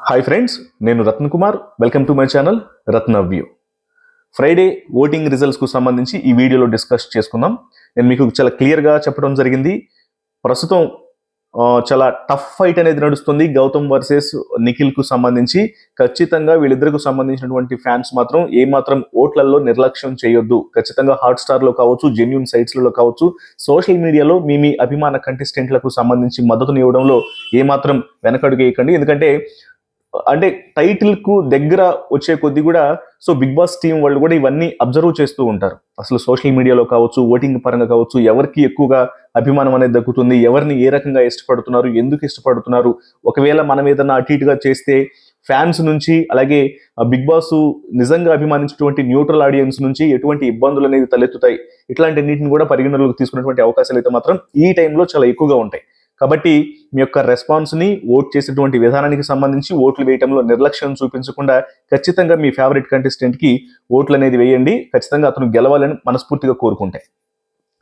Hi friends, నేను Ratna Kumar. Welcome to my channel Ratna view. Friday voting రిజల్ట్స్కు సంబంధించి ఈ వీడియోలో డిస్కస్ చేసుకుందాం. నేను మీకు చాలా క్లియర్గా చెప్పడం జరిగింది. ప్రస్తుతం చాలా టఫ్ ఫైట్ అనేది నడుస్తుంది గౌతమ్ వర్సెస్ నిఖిల్కు సంబంధించి. ఖచ్చితంగా వీళ్ళిద్దరికి సంబంధించినటువంటి ఫ్యాన్స్ మాత్రం ఏమాత్రం ఓట్లలో నిర్లక్ష్యం చేయొద్దు. ఖచ్చితంగా హాట్స్టార్లో కావచ్చు, జెన్యూన్ సైట్స్లలో కావచ్చు, సోషల్ మీడియాలో మీ అభిమాన కంటెస్టెంట్లకు సంబంధించి మద్దతునివ్వడంలో ఏమాత్రం వెనకడుగు వేయకండి. ఎందుకంటే టైటిల్ కు దగ్గర వచ్చే కొద్ది కూడా బిగ్ బాస్ టీం వాళ్ళు కూడా ఇవన్నీ అబ్జర్వ్ చేస్తూ ఉంటారు. అసలు సోషల్ మీడియాలో కావచ్చు, ఓటింగ్ పరంగా కావచ్చు, ఎవరికి ఎక్కువగా అభిమానం అనేది దక్కుతుంది, ఎవరిని ఏ రకంగా ఇష్టపడుతున్నారు, ఎందుకు ఇష్టపడుతున్నారు, ఒకవేళ మనం ఏదైనా అటు ఇటుగా చేస్తే ఫ్యాన్స్ నుంచి, అలాగే బిగ్ బాస్ నిజంగా అభిమానించినటువంటి న్యూట్రల్ ఆడియన్స్ నుంచి ఎటువంటి ఇబ్బందులు అనేవి తలెత్తుతాయి, ఇట్లాంటి అన్నింటిని కూడా పరిగణలోకి తీసుకున్నటువంటి అవకాశాలు అయితే మాత్రం ఈ టైంలో చాలా ఎక్కువగా ఉంటాయి. కాబట్టి మీ యొక్క రెస్పాన్స్ని, ఓట్ చేసేటువంటి విధానానికి సంబంధించి ఓట్లు వేయడంలో నిర్లక్ష్యం చూపించకుండా ఖచ్చితంగా మీ ఫేవరెట్ కంటెస్టెంట్కి ఓట్లు అనేది వేయండి. ఖచ్చితంగా అతను గెలవాలని మనస్ఫూర్తిగా కోరుకుంటే.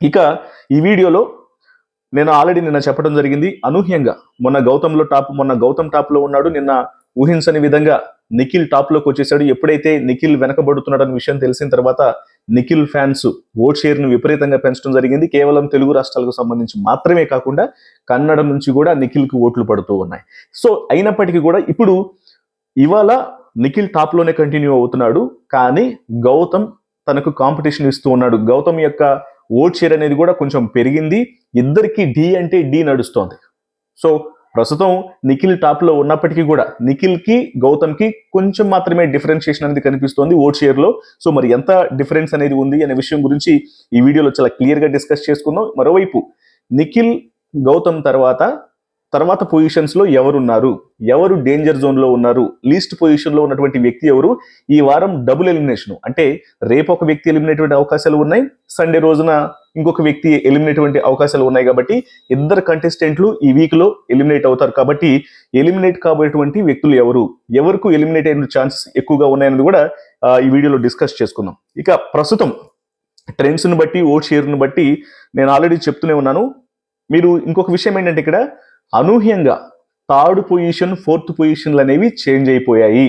ఇక ఈ వీడియోలో నేను ఆల్రెడీ నిన్న చెప్పడం జరిగింది, అనూహ్యంగా మొన్న గౌతమ్ టాప్లో ఉన్నాడు. నిన్న ఊహించని విధంగా నిఖిల్ టాప్లోకి వచ్చేసాడు. ఎప్పుడైతే నిఖిల్ వెనకబడుతున్నాడన్న విషయం తెలిసిన తర్వాత నిఖిల్ ఫ్యాన్స్ ఓట్ షేర్ను విపరీతంగా పెంచడం జరిగింది. కేవలం తెలుగు రాష్ట్రాలకు సంబంధించి మాత్రమే కాకుండా కన్నడ నుంచి కూడా నిఖిల్కి ఓట్లు పడుతూ ఉన్నాయి. అయినప్పటికీ కూడా ఇప్పుడు ఇవాళ నిఖిల్ టాప్లోనే కంటిన్యూ అవుతున్నాడు. కానీ గౌతమ్ తనకు కాంపిటీషన్ ఇస్తూ ఉన్నాడు. గౌతమ్ యొక్క ఓట్ షేర్ అనేది కూడా కొంచెం పెరిగింది. ఇద్దరికి డి అంటే డి నడుస్తోంది. ప్రస్తుతం నిఖిల్ టాప్లో ఉన్నప్పటికీ కూడా నిఖిల్కి, గౌతమ్కి కొంచెం మాత్రమే డిఫరెన్షియేషన్ అనేది కనిపిస్తోంది ఓట్ షేర్లో. మరి ఎంత డిఫరెన్స్ అనేది ఉంది అనే విషయం గురించి ఈ వీడియోలో చాలా క్లియర్గా డిస్కస్ చేసుకుందాం. మరోవైపు నిఖిల్, గౌతమ్ తర్వాత పొజిషన్స్లో ఎవరున్నారు, ఎవరు డేంజర్ జోన్లో ఉన్నారు, లీస్ట్ పొజిషన్లో ఉన్నటువంటి వ్యక్తి ఎవరు, ఈ వారం డబుల్ ఎలిమినేషన్, అంటే రేపు ఒక వ్యక్తి ఎలిమినేట్ అయ్యే అవకాశాలు ఉన్నాయి, సండే రోజున ఇంకొక వ్యక్తి ఎలిమినేట్ అయ్యే అవకాశాలు ఉన్నాయి. కాబట్టి ఇద్దరు కంటెస్టెంట్లు ఈ వీక్లో ఎలిమినేట్ అవుతారు. కాబట్టి ఎలిమినేట్ కాబోయేటువంటి వ్యక్తులు ఎవరికి ఎలిమినేట్ అయిన ఛాన్సెస్ ఎక్కువగా ఉన్నాయన్నది కూడా ఈ వీడియోలో డిస్కస్ చేసుకుందాం. ఇక ప్రస్తుతం ట్రెండ్స్ని బట్టి, ఓట్ షేర్ని బట్టి నేను ఆల్రెడీ చెప్తూనే ఉన్నాను. మీరు ఇంకొక విషయం ఏంటంటే, ఇక్కడ అనూహ్యంగా థర్డ్ పొజిషన్, ఫోర్త్ పొజిషన్లు అనేవి చేంజ్ అయిపోయాయి.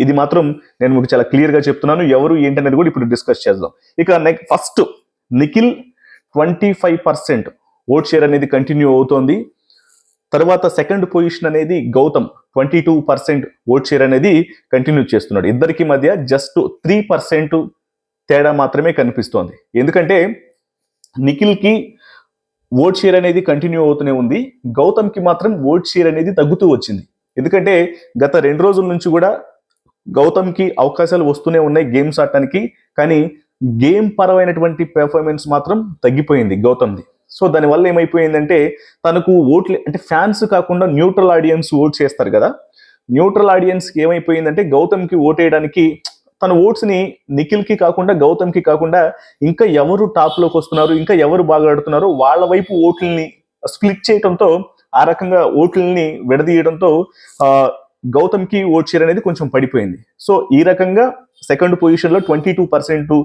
ఇది మాత్రం నేను మీకు చాలా క్లియర్గా చెప్తున్నాను. ఎవరు ఏంటనేది కూడా ఇప్పుడు డిస్కస్ చేద్దాం. ఇక ఫస్ట్ నిఖిల్ 25% ఓట్ షేర్ అనేది కంటిన్యూ అవుతోంది. తర్వాత సెకండ్ పొజిషన్ అనేది గౌతమ్ 22% ఓట్ షేర్ అనేది కంటిన్యూ చేస్తున్నాడు. ఇద్దరికి మధ్య జస్ట్ 3% తేడా మాత్రమే కనిపిస్తోంది. ఎందుకంటే నిఖిల్కి ఓట్ షేర్ అనేది కంటిన్యూ అవుతూనే ఉంది, గౌతమ్కి మాత్రం ఓట్ షేర్ అనేది తగ్గుతూ వచ్చింది. ఎందుకంటే గత 2 రోజుల నుంచి కూడా గౌతమ్కి అవకాశాలు వస్తూనే ఉన్నాయి గేమ్స్ ఆడటానికి, కానీ గేమ్ పరమైనటువంటి పెర్ఫార్మెన్స్ మాత్రం తగ్గిపోయింది గౌతమ్ది. దానివల్ల ఏమైపోయిందంటే, తనకు ఓట్లు అంటే ఫ్యాన్స్ కాకుండా న్యూట్రల్ ఆడియన్స్ ఓట్ చేస్తారు కదా, న్యూట్రల్ ఆడియన్స్కి ఏమైపోయిందంటే గౌతమ్కి ఓట్ వేయడానికి తన ఓట్స్ని నిఖిల్కి కాకుండా, గౌతమ్కి కాకుండా ఇంకా ఎవరు టాప్లోకి వస్తున్నారు, ఇంకా ఎవరు బాగా ఆడుతున్నారో వాళ్ళ వైపు ఓట్లని స్ప్లిట్ చేయడంతో, ఆ రకంగా ఓట్లని విడదీయడంతో గౌతమ్కి ఓట్ షేర్ అనేది కొంచెం పడిపోయింది. ఈ రకంగా సెకండ్ పొజిషన్లో 22%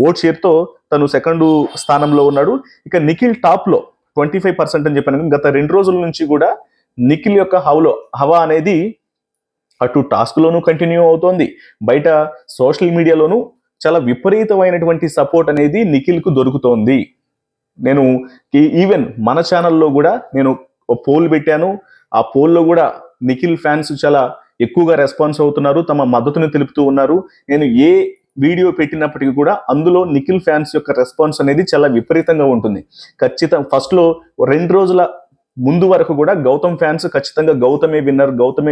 ఓట్ షేర్తో తను సెకండ్ స్థానంలో ఉన్నాడు. ఇక నిఖిల్ టాప్లో 25% అని చెప్పాను. గత 2 రోజుల నుంచి కూడా నిఖిల్ యొక్క హవా అనేది అటు టాస్క్లోనూ కంటిన్యూ అవుతోంది, బయట సోషల్ మీడియాలోనూ చాలా విపరీతమైనటువంటి సపోర్ట్ అనేది నిఖిల్కు దొరుకుతోంది. నేను ఈవెన్ మన ఛానల్లో కూడా నేను పోల్ పెట్టాను. ఆ పోల్లో కూడా నిఖిల్ ఫ్యాన్స్ చాలా ఎక్కువగా రెస్పాన్స్ అవుతున్నారు, తమ మద్దతుని తెలుపుతూ ఉన్నారు. నేను ఏ వీడియో పెట్టినప్పటికీ కూడా అందులో నిఖిల్ ఫ్యాన్స్ యొక్క రెస్పాన్స్ అనేది చాలా విపరీతంగా ఉంటుంది. ఖచ్చితంగా ఫస్ట్లో 2 రోజుల ముందు వరకు కూడా గౌతమ్ ఫ్యాన్స్ ఖచ్చితంగా గౌతమే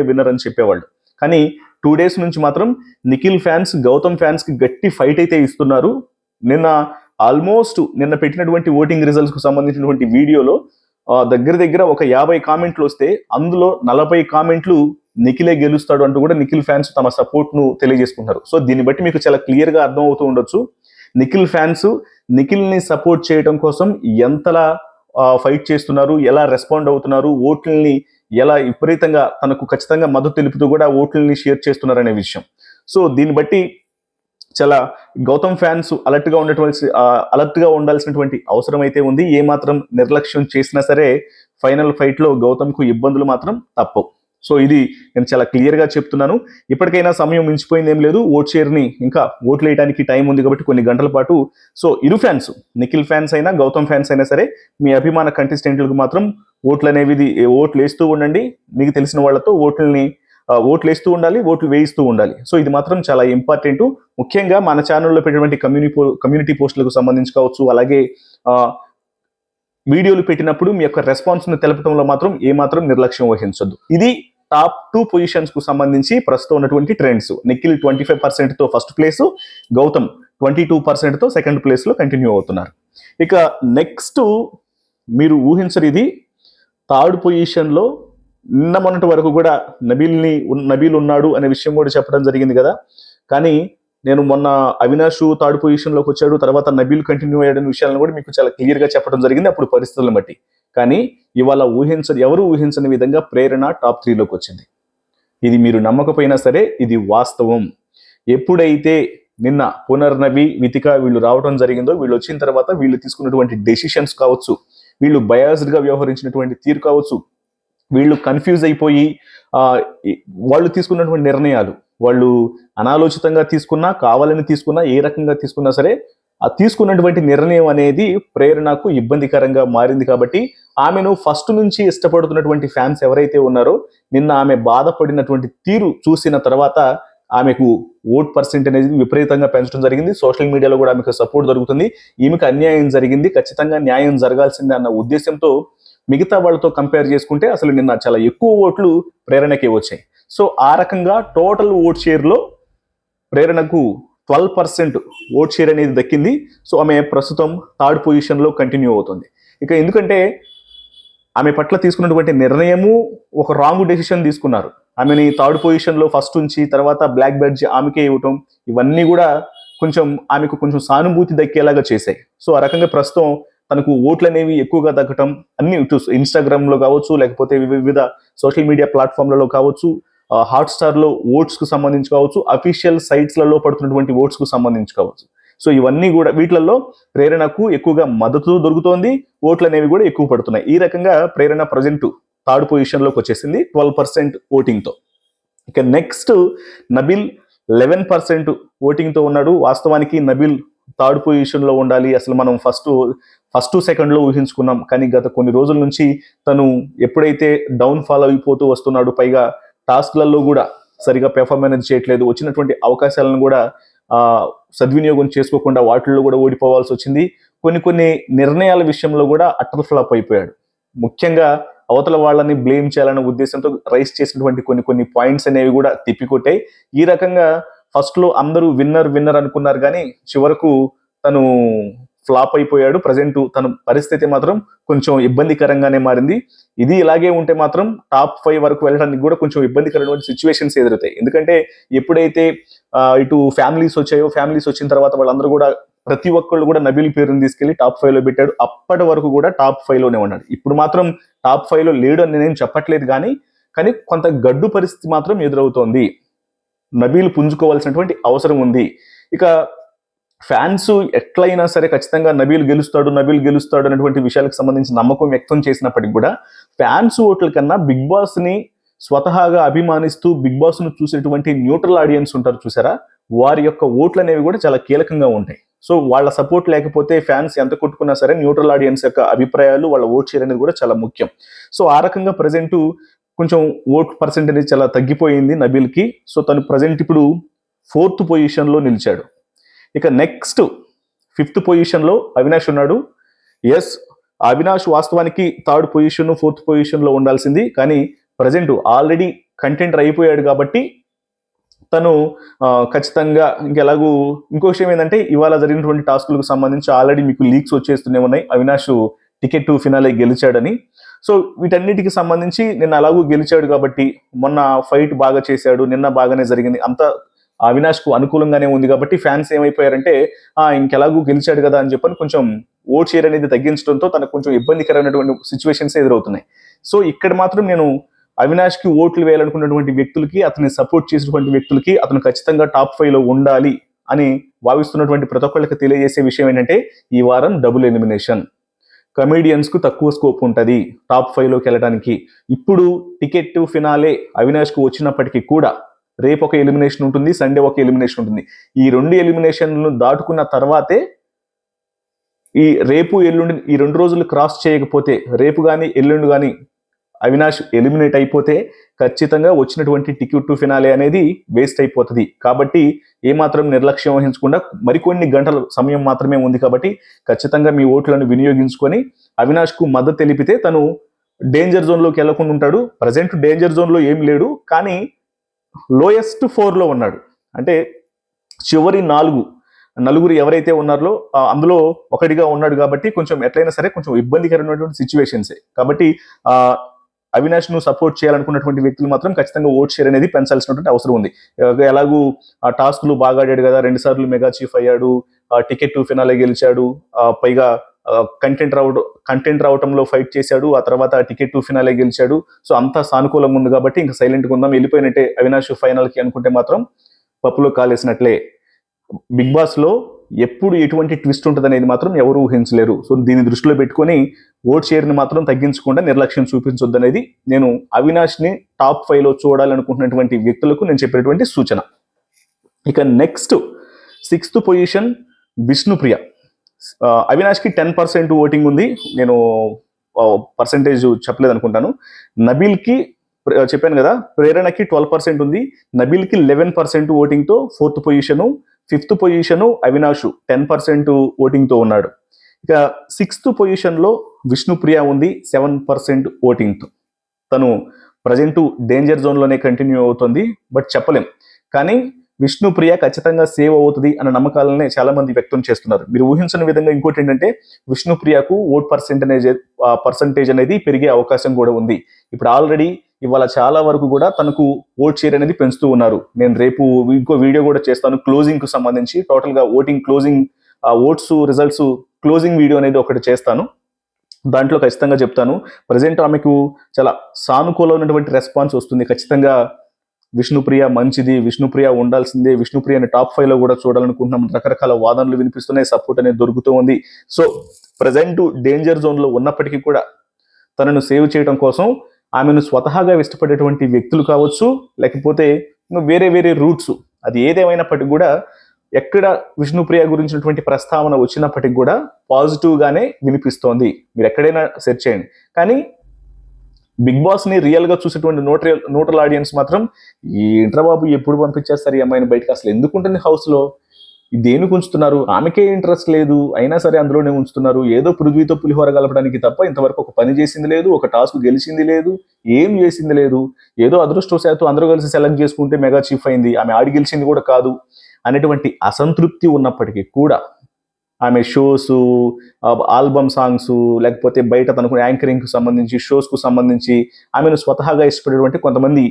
విన్నర్ అని చెప్పేవాళ్ళు. కానీ 2 days నుంచి మాత్రం నిఖిల్ ఫ్యాన్స్ గౌతమ్ ఫ్యాన్స్కి గట్టి ఫైట్ అయితే ఇస్తున్నారు. నిన్న పెట్టినటువంటి ఓటింగ్ రిజల్ట్స్కు సంబంధించినటువంటి వీడియోలో దగ్గర ఒక 50 కామెంట్లు వస్తే అందులో 40 కామెంట్లు నిఖిలే గెలుస్తాడు అంటూ కూడా నిఖిల్ ఫ్యాన్స్ తమ సపోర్ట్ను తెలియజేసుకుంటారు. దీన్ని బట్టి మీకు చాలా క్లియర్గా అర్థం అవుతూ ఉండొచ్చు, నిఖిల్ ఫ్యాన్స్ నిఖిల్ని సపోర్ట్ చేయడం కోసం ఎంతలా ఫైట్ చేస్తున్నారు, ఎలా రెస్పాండ్ అవుతున్నారు, ఓట్లని ఎలా విపరీతంగా తనకు ఖచ్చితంగా మద్దతు తెలుపుతూ కూడా ఓట్లని షేర్ చేస్తున్నారు అనే విషయం. దీన్ని బట్టి చాలా గౌతమ్ ఫ్యాన్స్ అలర్ట్గా ఉండాల్సినటువంటి అవసరం అయితే ఉంది. ఏమాత్రం నిర్లక్ష్యం చేసినా సరే ఫైనల్ ఫైట్లో గౌతమ్కు ఇబ్బందులు మాత్రం తప్పవు. సో ఇది నేను చాలా క్లియర్గా చెప్తున్నాను. ఇప్పటికైనా సమయం మించిపోయింది ఏం లేదు. ఓట్ షేర్ని ఇంకా ఓట్లు వేయడానికి టైం ఉంది కాబట్టి కొన్ని గంటల పాటు సో ఇరు ఫ్యాన్స్, నిఖిల్ ఫ్యాన్స్ అయినా గౌతమ్ ఫ్యాన్స్ అయినా సరే, మీ అభిమాన కంటెస్టెంట్లకు మాత్రం ఓట్లు వేస్తూ ఉండండి. మీకు తెలిసిన వాళ్ళతో ఓట్లు వేస్తూ ఉండాలి, ఓట్లు వేయిస్తూ ఉండాలి. సో ఇది మాత్రం చాలా ఇంపార్టెంట్. ముఖ్యంగా మన ఛానల్లో పెట్టినటువంటి కమ్యూనిటీ పోస్టులకు సంబంధించి కావచ్చు, అలాగే వీడియోలు పెట్టినప్పుడు మీ యొక్క రెస్పాన్స్ను తెలపడంలో మాత్రం ఏమాత్రం నిర్లక్ష్యం వహించొద్దు. ఇది టాప్ 2 పొజిషన్స్ కు సంబంధించి ప్రస్తుతం ఉన్నటువంటి trends. Nikhil 25% first place, Gautam 22% second place లో కంటిన్యూ అవుతున్నారు. ఇక నెక్స్ట్ మీరు ఊహించరు, ఇది థర్డ్ పొజిషన్ లో నిన్న మొన్నటి వరకు కూడా నబీల్ ఉన్నాడు అనే విషయం కూడా చెప్పడం జరిగింది కదా. కానీ నేను మొన్న అవినాష్ థర్డ్ పొజిషన్ లోకి వచ్చాడు, తర్వాత నబీల్ కంటిన్యూ అయ్యాడనే విషయాలను కూడా మీకు చాలా క్లియర్ గా చెప్పడం జరిగింది అప్పుడు పరిస్థితులను బట్టి. కానీ ఇవాళ ఎవరు ఊహించని విధంగా ప్రేరణ టాప్ 3 లోకి వచ్చింది. ఇది మీరు నమ్మకపోయినా సరే ఇది వాస్తవం. ఎప్పుడైతే నిన్న పునర్నవి, వితిక వీళ్ళు రావడం జరిగిందో, వీళ్ళు వచ్చిన తర్వాత వీళ్ళు తీసుకున్నటువంటి డెసిషన్స్ కావచ్చు, వీళ్ళు బయాస్డ్ గా వ్యవహరించినటువంటి తీరు కావచ్చు, వీళ్ళు కన్ఫ్యూజ్ అయిపోయి వాళ్ళు తీసుకున్నటువంటి నిర్ణయాలు, వాళ్ళు అనాలోచితంగా తీసుకున్నా, కావాలని తీసుకున్నా, ఏ రకంగా తీసుకున్నా సరే ఆ తీసుకున్నటువంటి నిర్ణయం అనేది ప్రేరణకు ఇబ్బందికరంగా మారింది. కాబట్టి ఆమెను ఫస్ట్ నుంచి ఇష్టపడుతున్నటువంటి ఫ్యాన్స్ ఎవరైతే ఉన్నారో, నిన్న ఆమె బాధపడినటువంటి తీరు చూసిన తర్వాత ఆమెకు ఓట్ పర్సెంట్ అనేది విపరీతంగా పెంచడం జరిగింది. సోషల్ మీడియాలో కూడా ఆమెకు సపోర్ట్ దొరుకుతుంది. ఈమెకు అన్యాయం జరిగింది, ఖచ్చితంగా న్యాయం జరగాల్సిందే అన్న ఉద్దేశంతో మిగతా వాళ్ళతో కంపేర్ చేసుకుంటే అసలు నిన్న చాలా ఎక్కువ ఓట్లు ప్రేరణకే వచ్చాయి. సో ఆ రకంగా టోటల్ ఓట్ షేర్లో ప్రేరణకు 12% ఓట్ షేర్ అనేది దక్కింది. సో ఆమె ప్రస్తుతం థర్డ్ పొజిషన్లో కంటిన్యూ అవుతుంది. ఇక ఎందుకంటే ఆమె పట్ల తీసుకున్నటువంటి నిర్ణయము ఒక రాంగ్ డెసిషన్ తీసుకున్నారు. ఆమెని థర్డ్ పొజిషన్లో ఫస్ట్ ఉంచి తర్వాత బ్లాక్ బెడ్జ్ ఆమెకే ఇవ్వటం, ఇవన్నీ కూడా ఆమెకు కొంచెం సానుభూతి దక్కేలాగా చేశాయి. సో ఆ రకంగా ప్రస్తుతం తనకు ఓట్లు అనేవి ఎక్కువగా దక్కటం, అన్ని ఇన్స్టాగ్రామ్లో కావచ్చు, లేకపోతే వివిధ సోషల్ మీడియా ప్లాట్ఫామ్లలో కావచ్చు, హాట్స్టార్లో ఓట్స్కు సంబంధించి కావచ్చు, అఫీషియల్ సైట్స్లలో పడుతున్నటువంటి ఓట్స్కు సంబంధించి కావచ్చు. సో ఇవన్నీ కూడా వీటిలలో ప్రేరణకు ఎక్కువగా మద్దతు దొరుకుతోంది, ఓట్లు అనేవి కూడా ఎక్కువ పడుతున్నాయి. ఈ రకంగా ప్రేరణ ప్రజెంట్ థర్డ్ పొజిషన్లోకి వచ్చేసింది 12% ఓటింగ్తో. ఇక నెక్స్ట్ నబీల్ 11% ఓటింగ్తో ఉన్నాడు. వాస్తవానికి నబీల్ థర్డ్ పొజిషన్లో ఉండాలి, అసలు మనం ఫస్ట్ సెకండ్లో ఊహించుకున్నాం. కానీ గత కొన్ని రోజుల నుంచి తను ఎప్పుడైతే డౌన్ ఫాల్ అయిపోతూ వస్తున్నాడు, పైగా టాస్క్లలో కూడా సరిగా పెర్ఫార్మ్ అనేది చేయట్లేదు, వచ్చినటువంటి అవకాశాలను కూడా సద్వినియోగం చేసుకోకుండా వాటిల్లో కూడా ఓడిపోవాల్సి వచ్చింది. కొన్ని నిర్ణయాల విషయంలో కూడా అటర్ ఫ్లాప్ అయిపోయాడు. ముఖ్యంగా అవతల వాళ్ళని బ్లేమ్ చేయాలనే ఉద్దేశంతో రైస్ చేసినటువంటి కొన్ని పాయింట్స్ అనేవి కూడా తిప్పికొట్టాయి. ఈ రకంగా ఫస్ట్లో అందరూ విన్నర్ అనుకున్నారు, కానీ చివరకు తను ఫ్లాప్ అయిపోయాడు. ప్రజెంట్ తన పరిస్థితి మాత్రం కొంచెం ఇబ్బందికరంగానే మారింది. ఇది ఇలాగే ఉంటే మాత్రం టాప్ 5 వరకు వెళ్ళడానికి కూడా కొంచెం ఇబ్బందికరమైన సిచ్యువేషన్స్ ఎదురుతాయి. ఎందుకంటే ఎప్పుడైతే ఇటు ఫ్యామిలీస్ వచ్చిన తర్వాత వాళ్ళందరూ కూడా ప్రతి ఒక్కళ్ళు కూడా నబీల్ పేరుని తీసుకెళ్లి టాప్ 5లో పెట్టాడు. అప్పటి వరకు కూడా టాప్ 5లోనే ఉన్నాడు. ఇప్పుడు మాత్రం టాప్ 5లో లేడు అని నేను చెప్పట్లేదు, కానీ కొంత గడ్డు పరిస్థితి మాత్రం ఎదురవుతోంది. నబీల్ పుంజుకోవాల్సినటువంటి అవసరం ఉంది. ఇక ఫ్యాన్స్ ఎట్లయినా సరే ఖచ్చితంగా నబీల్ గెలుస్తాడు అనేటువంటి విషయాలకు సంబంధించి నమ్మకం వ్యక్తం చేసినప్పటికీ కూడా ఫ్యాన్స్ ఓట్ల కన్నా బిగ్ బాస్ ని స్వతహాగా అభిమానిస్తూ బిగ్ బాస్ ను చూసేటువంటి న్యూట్రల్ ఆడియన్స్ ఉంటారు చూసారా, వారి యొక్క ఓట్లు అనేవి కూడా చాలా కీలకంగా ఉంటాయి. సో వాళ్ళ సపోర్ట్ లేకపోతే ఫ్యాన్స్ ఎంత కొట్టుకున్నా సరే న్యూట్రల్ ఆడియన్స్ యొక్క అభిప్రాయాలు, వాళ్ళ ఓట్ షేర్ అనేది కూడా చాలా ముఖ్యం. సో ఆ రకంగా ప్రజెంట్ కొంచెం ఓట్ పర్సెంటేజ్ చాలా తగ్గిపోయింది నబీల్కి. సో తను ప్రజెంట్ ఇప్పుడు 4th పొజిషన్లో నిలిచాడు. ఇక నెక్స్ట్ 5th పొజిషన్లో అవినాష్ ఉన్నాడు. ఎస్, అవినాష్ వాస్తవానికి 3rd పొజిషన్ 4th పొజిషన్లో ఉండాల్సింది, కానీ ప్రజెంట్ ఆల్రెడీ కంటెంటర్ అయిపోయాడు కాబట్టి తను ఖచ్చితంగా ఇంకో విషయం ఏంటంటే ఇవాళ జరిగినటువంటి టాస్కులకు సంబంధించి ఆల్రెడీ మీకు లీక్స్ వచ్చేస్తూనే ఉన్నాయి, అవినాష్ టికెట్ టు ఫినాలే గెలిచాడని. సో వీటన్నిటికి సంబంధించి నిన్న అలాగూ గెలిచాడు కాబట్టి, మొన్న ఫైట్ బాగా చేశాడు, నిన్న బాగానే జరిగింది, అంతా అవినాష్కు అనుకూలంగానే ఉంది కాబట్టి ఫ్యాన్స్ ఏమైపోయారంటే ఇంకెలాగూ గెలిచాడు కదా అని చెప్పని కొంచెం ఓట్ షేర్ అనేది తగ్గించడంతో తనకు కొంచెం ఇబ్బందికరమైనటువంటి సిచ్యువేషన్స్ ఎదురవుతున్నాయి. సో ఇక్కడ మాత్రం నేను అవినాష్కి ఓట్లు వేయాలనుకున్నటువంటి వ్యక్తులకి, అతన్ని సపోర్ట్ చేసినటువంటి వ్యక్తులకి అతను ఖచ్చితంగా టాప్ 5లో ఉండాలి అని భావిస్తున్నటువంటి ప్రతి ఒక్కళ్ళకి తెలియజేసే విషయం ఏంటంటే ఈ వారం డబుల్ ఎలిమినేషన్. కమేడియన్స్ కు తక్కువ స్కోప్ ఉంటుంది టాప్ 5లోకి వెళ్ళడానికి. ఇప్పుడు టికెట్ ఫినాలే అవినాష్ కు వచ్చినప్పటికీ కూడా రేపు ఒక ఎలిమినేషన్ ఉంటుంది, సండే ఒక ఎలిమినేషన్ ఉంటుంది. ఈ 2 ఎలిమినేషన్లను దాటుకున్న తర్వాతే ఈ రేపు ఎల్లుండి ఈ 2 రోజులు క్రాస్ చేయకపోతే, రేపు కానీ ఎల్లుండి కానీ అవినాష్ ఎలిమినేట్ అయిపోతే ఖచ్చితంగా వచ్చినటువంటి టికెట్ టు ఫినాలే అనేది వేస్ట్ అయిపోతుంది. కాబట్టి ఏమాత్రం నిర్లక్ష్యం వహించకుండా మరికొన్ని గంటల సమయం మాత్రమే ఉంది కాబట్టి ఖచ్చితంగా మీ ఓట్లను వినియోగించుకొని అవినాష్ కు మద్దతు తెలిపితే తను డేంజర్ జోన్లోకి వెళ్లకుండా ఉంటాడు. ప్రజెంట్ డేంజర్ జోన్లో ఏం లేడు, కానీ లోయెస్ట్ 4లో ఉన్నాడు. అంటే చివరి నలుగురు ఎవరైతే ఉన్నారో అందులో ఒకటిగా ఉన్నాడు. కాబట్టి కొంచెం ఎట్లయినా సరే కొంచెం ఇబ్బందికరమైనటువంటి సిచ్యువేషన్సే. కాబట్టి అవినాష్ ను సపోర్ట్ చేయాలనుకున్నటువంటి వ్యక్తులు మాత్రం ఖచ్చితంగా ఓట్ షేర్ అనేది పెంచాల్సినటువంటి అవసరం ఉంది. ఎలాగూ ఆ టాస్క్లు బాగా ఆడాడు కదా, 2 సార్లు మెగా చీఫ్ అయ్యాడు, టికెట్ టు ఫినాలే గెలిచాడు, పైగా కంటెంట్ రావటంలో ఫైట్ చేశాడు, ఆ తర్వాత టికెట్ టు ఫినాలే గెలిచాడు. సో అంతా సానుకూలంగా ఉంది కాబట్టి ఇంకా సైలెంట్గా ఉందాం, వెళ్ళిపోయినట్టే అవినాష్ ఫైనల్ కి అనుకుంటే మాత్రం పప్పులో కాలేసినట్లే. బిగ్ బాస్ లో ఎప్పుడు ఎటువంటి ట్విస్ట్ ఉంటుంది అనేది మాత్రం ఎవరు ఊహించలేరు. సో దీన్ని దృష్టిలో పెట్టుకొని ఓట్ షేర్ని మాత్రం తగ్గించకుండా నిర్లక్ష్యం చూపించొద్దు అనేది నేను అవినాష్ ని టాప్ 5లో చూడాలనుకుంటున్నటువంటి వ్యక్తులకు నేను చెప్పేటువంటి సూచన. ఇక నెక్స్ట్ 6th పొజిషన్ విష్ణుప్రియ. అవినాష్కి 10% ఓటింగ్ ఉంది. నేను పర్సంటేజ్ చెప్పలేదు అనుకుంటాను. నబీల్కి చెప్పాను కదా, ప్రేరణకి 12% ఉంది. నబీల్కి 11% ఓటింగ్తో 4th position. 5th position Avinash 10% ఓటింగ్తో ఉన్నాడు. ఇక 6th పొజిషన్లో విష్ణుప్రియ ఉంది 7% ఓటింగ్తో. తను ప్రజెంట్ డేంజర్ జోన్లోనే కంటిన్యూ అవుతుంది, బట్ చెప్పలేం. కానీ విష్ణుప్రియ ఖచ్చితంగా సేవ్ అవుతుంది అన్న నమ్మకాలనే చాలా మంది వ్యక్తం చేస్తున్నారు. మీరు ఊహించిన విధంగా ఇంకోటి ఏంటంటే విష్ణుప్రియకు ఓట్ పర్సంటేజ్ అనేది పెరిగే అవకాశం కూడా ఉంది. ఇప్పుడు ఆల్రెడీ ఇవాళ చాలా వరకు కూడా తనకు ఓట్ షేర్ అనేది పెంచుతూ ఉన్నారు. నేను రేపు ఇంకో వీడియో కూడా చేస్తాను క్లోజింగ్ కు సంబంధించి, టోటల్ గా voting closing votes results closing video అనేది ఒకటి చేస్తాను. దాంట్లో ఖచ్చితంగా చెప్తాను. ప్రజెంట్ ఆమెకు చాలా సానుకూలమైనటువంటి రెస్పాన్స్ వస్తుంది. ఖచ్చితంగా విష్ణుప్రియ మంచిది, విష్ణుప్రియ ఉండాల్సిందే, విష్ణుప్రియని టాప్ 5లో కూడా చూడాలనుకుంటున్నాం, రకరకాల వాదనలు వినిపిస్తున్నాయి, సపోర్ట్ అనేది దొరుకుతూ ఉంది. సో ప్రజెంట్ డేంజర్ జోన్లో ఉన్నప్పటికీ కూడా తనను సేవ్ చేయడం కోసం ఆమెను స్వతహాగా ఇష్టపడేటువంటి వ్యక్తులు కావచ్చు, లేకపోతే వేరే వేరే రూట్స్, అది ఏదేమైనప్పటికీ కూడా ఎక్కడ విష్ణుప్రియ గురించినటువంటి ప్రస్తావన వచ్చినప్పటికీ కూడా పాజిటివ్ గానే వినిపిస్తోంది. మీరు ఎక్కడైనా సెర్చ్ చేయండి. కానీ బిగ్ బాస్ ని రియల్ గా చూసేటువంటి న్యూట్రల్ ఆడియన్స్ మాత్రం ఈ ఇంట్రాబాబు ఎప్పుడు పంపించేస్తారు ఈ అమ్మాయిని బయటకు, అసలు ఎందుకు ఉంటుంది హౌస్ లో, దేనికి ఉంచుతున్నారు, ఆమెకే ఇంట్రెస్ట్ లేదు అయినా సరే అందులోనే ఉంచుతున్నారు, ఏదో పృథ్వీతో పులిహోర కలపడానికి తప్ప ఇంతవరకు ఒక పని చేసింది లేదు, ఒక టాస్క్ గెలిచింది లేదు, ఏం చేసింది లేదు. ఏదో అదృష్టవశాత్తు అందరూ కలిసి సెలెక్ట్ చేసుకుంటే మెగా చీఫ్ అయింది, ఆమె ఆడి గెలిచింది కూడా కాదు అనేటువంటి అసంతృప్తి ఉన్నప్పటికీ కూడా ఆమె షోస్, ఆల్బమ్ సాంగ్స్, లేకపోతే బయట తనకు యాంకరింగ్ కు సంబంధించి షోస్ కు సంబంధించి ఆమెను స్వతహాగా ఇష్టపడేటువంటి కొంతమంది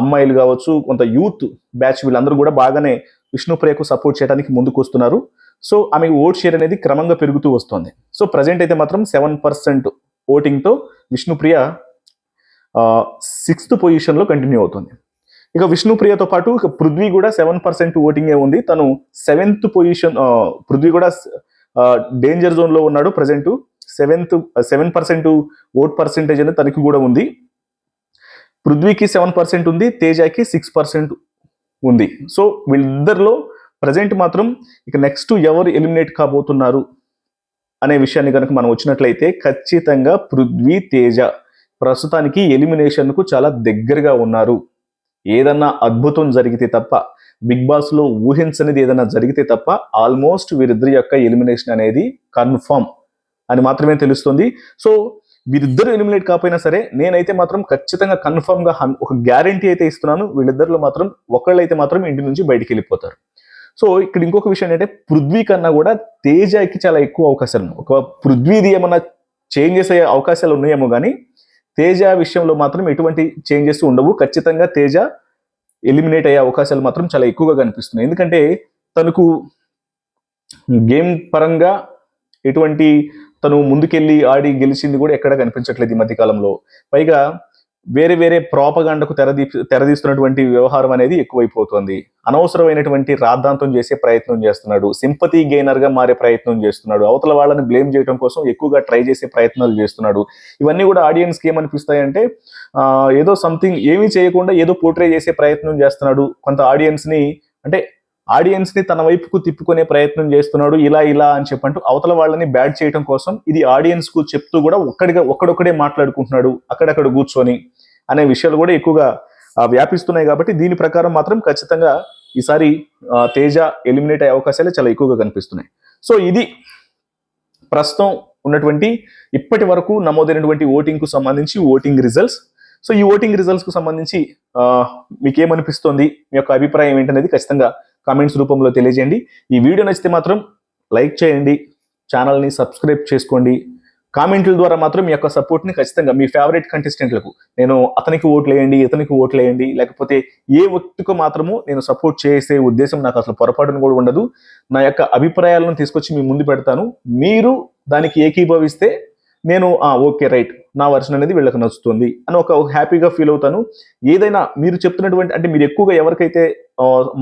అమ్మాయిలు కావచ్చు, కొంత యూత్ బ్యాచ్, వీళ్ళందరూ కూడా బాగానే విష్ణుప్రియకు సపోర్ట్ చేయడానికి ముందుకు వస్తున్నారు. సో ఆమె ఓట్ షేర్ అనేది క్రమంగా పెరుగుతూ వస్తుంది. సో ప్రజెంట్ అయితే మాత్రం 7% ఓటింగ్తో విష్ణుప్రియ 6th పొజిషన్లో కంటిన్యూ అవుతుంది. ఇక విష్ణుప్రియతో పాటు ఇక పృథ్వీ కూడా 7% ఓటింగే ఉంది. తను 7th పొజిషన్. పృథ్వీ కూడా డేంజర్ జోన్లో ఉన్నాడు. ప్రజెంట్ 7% ఓట్ పర్సెంటేజ్ అనేది తనకి కూడా ఉంది. పృథ్వీకి 7% ఉంది, తేజకి 6% ఉంది. సో వీళ్ళిద్దరిలో ప్రజెంట్ మాత్రం ఇక నెక్స్ట్ ఎవరు ఎలిమినేట్ కాబోతున్నారు అనే విషయాన్ని కనుక మనం వచ్చినట్లయితే ఖచ్చితంగా పృథ్వీ, తేజ ప్రస్తుతానికి ఎలిమినేషన్కు చాలా దగ్గరగా ఉన్నారు. ఏదన్నా అద్భుతం జరిగితే తప్ప, బిగ్ బాస్ లో ఊహించనిది ఏదైనా జరిగితే తప్ప ఆల్మోస్ట్ వీరిద్దరి యొక్క ఎలిమినేషన్ అనేది కన్ఫర్మ్ అని మాత్రమే తెలుస్తుంది. సో వీరిద్దరు ఎలిమినేట్ కాకపోయినా సరే నేనైతే మాత్రం ఖచ్చితంగా కన్ఫర్మ్ గా ఒక గ్యారంటీ అయితే ఇస్తున్నాను, వీళ్ళిద్దరిలో మాత్రం ఒకళ్ళైతే మాత్రం ఇంటి నుంచి బయటికి వెళ్ళిపోతారు. సో ఇక్కడ ఇంకొక విషయం ఏంటంటే పృథ్వీ కన్నా కూడా తేజకి చాలా ఎక్కువ అవకాశాలు ఉన్నాయి. ఒక పృథ్వీది ఏమన్నా చేంజెస్ అయ్యే అవకాశాలు ఉన్నాయేమో కానీ తేజ విషయంలో మాత్రం ఎటువంటి చేంజెస్ ఉండవు. ఖచ్చితంగా తేజ ఎలిమినేట్ అయ్యే అవకాశాలు మాత్రం చాలా ఎక్కువగా కనిపిస్తున్నాయి. ఎందుకంటే తనకు గేమ్ పరంగా ఎటువంటి తను ముందుకెళ్ళి ఆడి గెలిచింది కూడా ఎక్కడా కనిపించట్లేదు ఈ మధ్య కాలంలో. పైగా వేరే వేరే ప్రాపగాండకు తెరదీస్తున్నటువంటి వ్యవహారం అనేది ఎక్కువైపోతుంది. అనవసరమైనటువంటి రాద్ధాంతం చేసే ప్రయత్నం చేస్తున్నాడు. సింపతి గెయినర్ గా మారే ప్రయత్నం చేస్తున్నాడు. అవతల వాళ్ళని బ్లేమ్ చేయడం కోసం ఎక్కువగా ట్రై చేసే ప్రయత్నాలు చేస్తున్నాడు. ఇవన్నీ కూడా ఆడియన్స్ కి ఏమనిపిస్తాయంటే ఏదో సంథింగ్ ఏమీ చేయకుండా ఏదో పోర్ట్రే చేసే ప్రయత్నం చేస్తున్నాడు. కొంత ఆడియన్స్ ని తన వైపుకు తిప్పుకునే ప్రయత్నం చేస్తున్నాడు. ఇలా అని చెప్పంటూ అవతల వాళ్ళని బ్యాడ్ చేయడం కోసం ఇది ఆడియన్స్ కు చెప్తూ కూడా ఒక్కడొక్కడే మాట్లాడుకుంటున్నాడు అక్కడక్కడ కూర్చొని అనే విషయాలు కూడా ఎక్కువగా వ్యాపిస్తున్నాయి. కాబట్టి దీని ప్రకారం మాత్రం ఖచ్చితంగా ఈసారి తేజ ఎలిమినేట్ అయ్యే అవకాశాలే చాలా ఎక్కువగా కనిపిస్తున్నాయి. సో ఇది ప్రస్తుతం ఉన్నటువంటి ఇప్పటి వరకు నమోదైనటువంటి ఓటింగ్ కు సంబంధించి ఓటింగ్ రిజల్ట్స్. సో ఈ ఓటింగ్ రిజల్ట్స్ కు సంబంధించి మీకేమనిపిస్తుంది, మీ యొక్క అభిప్రాయం ఏంటనేది ఖచ్చితంగా కామెంట్స్ రూపంలో తెలియజేయండి. ఈ వీడియో నచ్చితే మాత్రం లైక్ చేయండి, ఛానల్ని సబ్స్క్రైబ్ చేసుకోండి. కామెంట్ల ద్వారా మాత్రం మీ యొక్క సపోర్ట్ని ఖచ్చితంగా మీ ఫేవరెట్ కంటెస్టెంట్లకు నేను అతనికి ఓట్లు వేయండి, ఇతనికి ఓట్లు వేయండి, లేకపోతే ఏ వ్యక్తికి మాత్రము నేను సపోర్ట్ చేసే ఉద్దేశం నాకు అసలు పొరపాటును కూడా ఉండదు. నా యొక్క అభిప్రాయాలను తీసుకొచ్చి మీ ముందు పెడతాను. మీరు దానికి ఏకీభవిస్తే నేను ఓకే రైట్, నా వర్షన్ అనేది వీళ్ళకి నచ్చుతుంది అని ఒక హ్యాపీగా ఫీల్ అవుతాను. ఏదైనా మీరు చెప్తున్నటువంటి అంటే మీరు ఎక్కువగా ఎవరికైతే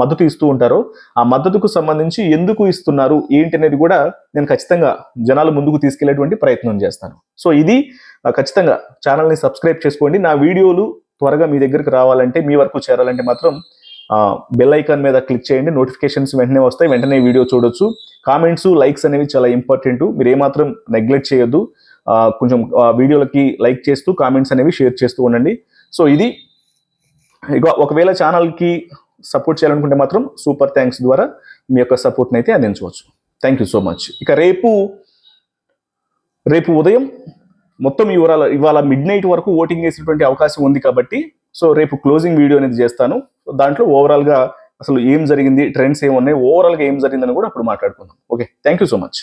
మద్దతు ఇస్తూ ఉంటారో ఆ మద్దతుకు సంబంధించి ఎందుకు ఇస్తున్నారు ఏంటి అనేది కూడా నేను ఖచ్చితంగా జనాల ముందుకు తీసుకెళ్లేటువంటి ప్రయత్నం చేస్తాను. సో ఇది ఖచ్చితంగా ఛానల్ని సబ్స్క్రైబ్ చేసుకోండి. నా వీడియోలు త్వరగా మీ దగ్గరికి రావాలంటే, మీ వరకు చేరాలంటే మాత్రం బెల్ ఐకాన్ మీద క్లిక్ చేయండి. నోటిఫికేషన్స్ వెంటనే వస్తాయి, వెంటనే వీడియో చూడొచ్చు. కామెంట్స్, లైక్స్ అనేవి చాలా ఇంపార్టెంట్. మీరు ఏమాత్రం నెగ్లెక్ట్ చేయొద్దు. కొంచెం వీడియోలకి లైక్ చేస్తూ కామెంట్స్ అనేవి షేర్ చేస్తూ ఉండండి. సో ఇది ఇక ఒకవేళ ఛానల్కి సపోర్ట్ చేయాలనుకుంటే మాత్రం సూపర్ థ్యాంక్స్ ద్వారా మీ యొక్క సపోర్ట్ని అయితే అందించవచ్చు. Thank you so much. ఇక రేపు ఉదయం మొత్తం ఇవాళ మిడ్ నైట్ వరకు ఓటింగ్ వేసేటువంటి అవకాశం ఉంది కాబట్టి సో రేపు క్లోజింగ్ వీడియో అనేది చేస్తాను. దాంట్లో ఓవరాల్గా అసలు ఏం జరిగింది, ట్రెండ్స్ ఏమున్నాయి, ఓవరాల్గా ఏం జరిగిందని కూడా అప్పుడు మాట్లాడుకుందాం. Okay, thank you so much.